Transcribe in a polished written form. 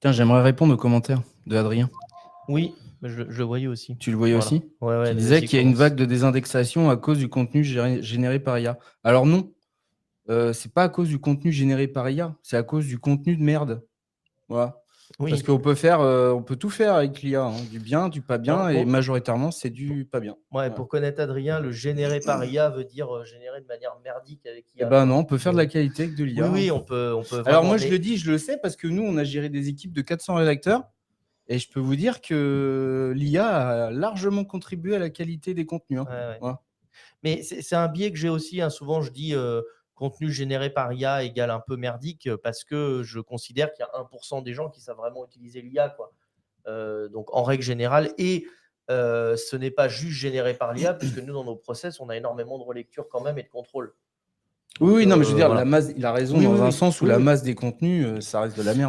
Tiens, j'aimerais répondre aux commentaires de Adrien. Oui, je le voyais aussi. Tu le voyais Voilà. aussi? Ouais, Qui disait vas-y, qu'il y a une commence. vague de désindexation à cause du contenu généré par IA. Alors non, c'est pas à cause du contenu généré par IA, c'est à cause du contenu de merde. Voilà. Parce Oui. qu'on peut on peut tout faire avec l'IA, hein, du bien, du pas bien, Alors, et majoritairement, c'est du pas bien. ouais, Voilà. pour connaître Adrien, le générer par IA veut dire générer de manière merdique avec Eh IA, ben quoi. non, on peut faire de la qualité avec de Oui, l'IA. Hein. oui, on peut Alors vraiment. moi, je le dis, je le sais, parce que nous, on a géré des équipes de 400 rédacteurs, et je peux vous dire que l'IA a largement contribué à la qualité des contenus. Hein. Ouais, ouais. Voilà. Mais c'est un biais que j'ai aussi, hein. Souvent, je dis contenu généré par IA égale un peu merdique parce que je considère qu'il y a 1% des gens qui savent vraiment utiliser l'IA, quoi. Donc, en règle générale, et ce n'est pas juste généré par l'IA, puisque nous, dans nos process, on a énormément de relecture quand même et de contrôle. Oui, Donc, oui, non, mais je veux dire, la voilà. masse, il a raison Oui, oui, dans un oui. sens où Oui, la oui. masse des contenus, ça reste de la merde.